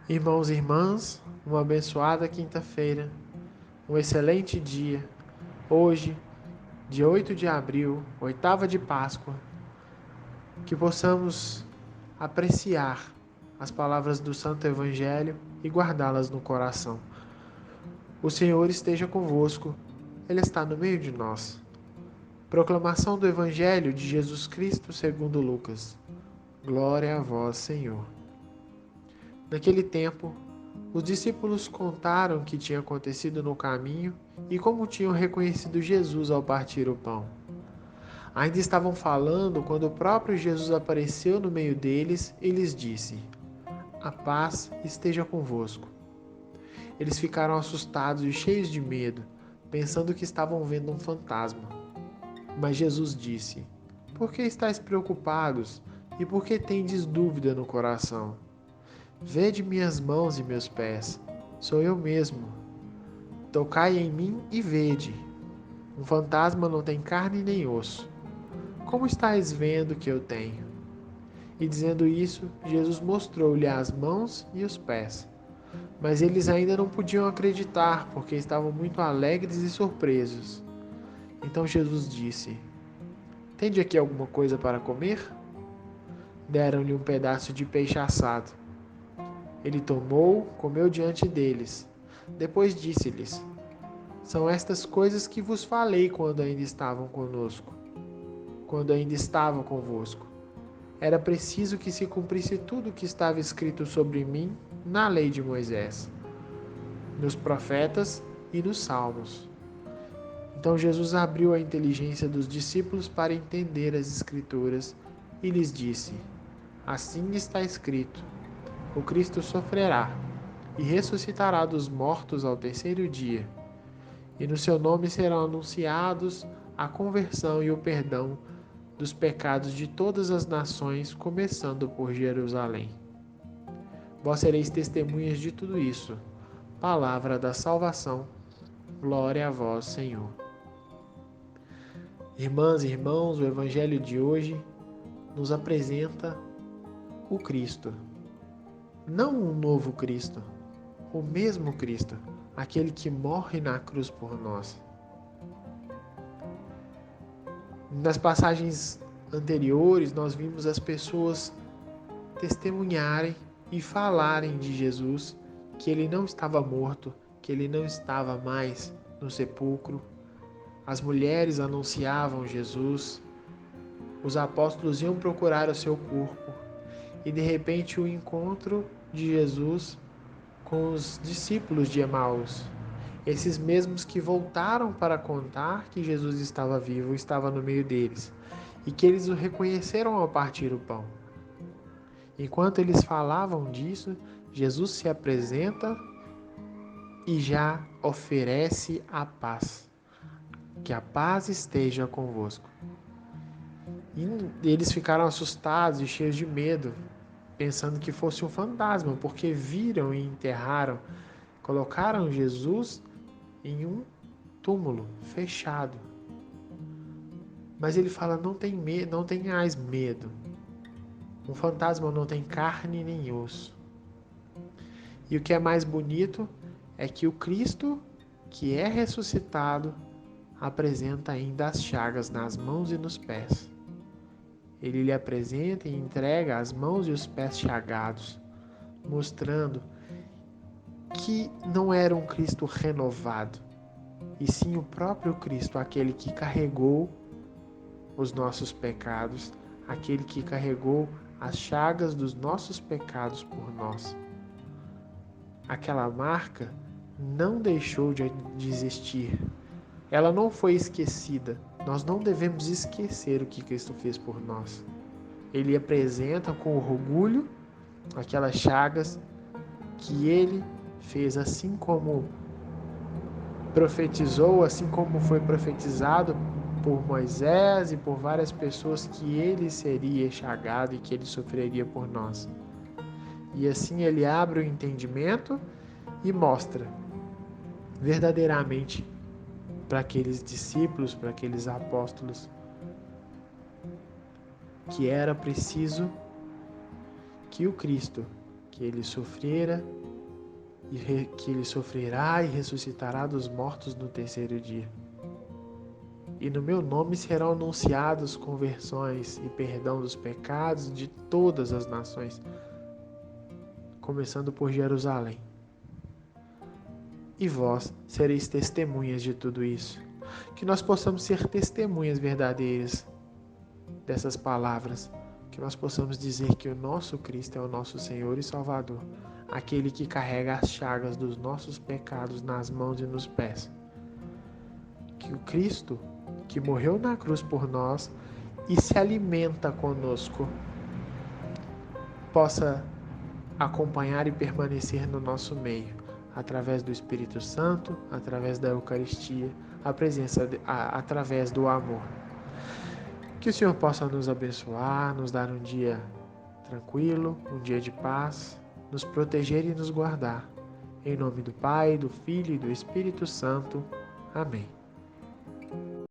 Irmãos e irmãs, uma abençoada quinta-feira, um excelente dia. Hoje, dia 8 de abril, oitava de Páscoa, que possamos apreciar as palavras do Santo Evangelho e guardá-las no coração. O Senhor esteja convosco, Ele está no meio de nós. Proclamação do Evangelho de Jesus Cristo segundo Lucas. Glória a vós, Senhor. Naquele tempo, os discípulos contaram o que tinha acontecido no caminho e como tinham reconhecido Jesus ao partir o pão. Ainda estavam falando quando o próprio Jesus apareceu no meio deles e lhes disse: "A paz esteja convosco." Eles ficaram assustados e cheios de medo, pensando que estavam vendo um fantasma. Mas Jesus disse: "Por que estáis preocupados e por que tendes dúvida no coração? Vede minhas mãos e meus pés, sou eu mesmo. Tocai em mim e vede. Um fantasma não tem carne nem osso. Como estáis vendo que eu tenho?" E dizendo isso, Jesus mostrou-lhe as mãos e os pés. Mas eles ainda não podiam acreditar, porque estavam muito alegres e surpresos. Então Jesus disse: "Tende aqui alguma coisa para comer?" Deram-lhe um pedaço de peixe assado. Ele tomou, comeu diante deles. Depois disse-lhes: "São estas coisas que vos falei quando ainda estavam conosco, quando ainda estava convosco. Era preciso que se cumprisse tudo o que estava escrito sobre mim na lei de Moisés, nos profetas e nos salmos." Então Jesus abriu a inteligência dos discípulos para entender as Escrituras e lhes disse: "Assim está escrito: o Cristo sofrerá e ressuscitará dos mortos ao terceiro dia, e no seu nome serão anunciados a conversão e o perdão dos pecados de todas as nações, começando por Jerusalém. Vós sereis testemunhas de tudo isso." Palavra da salvação. Glória a vós, Senhor. Irmãs e irmãos, o Evangelho de hoje nos apresenta o Cristo. Não um novo Cristo, o mesmo Cristo, aquele que morre na cruz por nós. Nas passagens anteriores, nós vimos as pessoas testemunharem e falarem de Jesus, que ele não estava morto, que ele não estava mais no sepulcro. As mulheres anunciavam Jesus, os apóstolos iam procurar o seu corpo, e de repente o encontro de Jesus com os discípulos de Emaús, esses mesmos que voltaram para contar que Jesus estava vivo, estava no meio deles, e que eles o reconheceram ao partir o pão. Enquanto eles falavam disso, Jesus se apresenta e já oferece a paz. Que a paz esteja convosco. E eles ficaram assustados e cheios de medo, pensando que fosse um fantasma, porque viram e enterraram, colocaram Jesus em um túmulo fechado. Mas ele fala: não tem medo, não tenhais medo. Um fantasma não tem carne nem osso. E o que é mais bonito é que o Cristo, que é ressuscitado, apresenta ainda as chagas nas mãos e nos pés. Ele lhe apresenta e entrega as mãos e os pés chagados, mostrando que não era um Cristo renovado, e sim o próprio Cristo, aquele que carregou os nossos pecados, aquele que carregou as chagas dos nossos pecados por nós. Aquela marca não deixou de existir. Ela não foi esquecida. Nós não devemos esquecer o que Cristo fez por nós. Ele apresenta com orgulho aquelas chagas que ele fez, assim como profetizou, assim como foi profetizado por Moisés e por várias pessoas, que ele seria chagado e que ele sofreria por nós. E assim ele abre o entendimento e mostra verdadeiramente para aqueles discípulos, para aqueles apóstolos, que era preciso que o Cristo, que que ele sofrera que ele sofrerá e ressuscitará dos mortos no terceiro dia. E no meu nome serão anunciados conversões e perdão dos pecados de todas as nações, começando por Jerusalém. E vós sereis testemunhas de tudo isso. Que nós possamos ser testemunhas verdadeiras dessas palavras, que nós possamos dizer que o nosso Cristo é o nosso Senhor e Salvador, aquele que carrega as chagas dos nossos pecados nas mãos e nos pés. Que o Cristo, que morreu na cruz por nós e se alimenta conosco, possa acompanhar e permanecer no nosso meio, através do Espírito Santo, através da Eucaristia, através do amor. Que o Senhor possa nos abençoar, nos dar um dia tranquilo, um dia de paz, nos proteger e nos guardar. Em nome do Pai, do Filho e do Espírito Santo. Amém.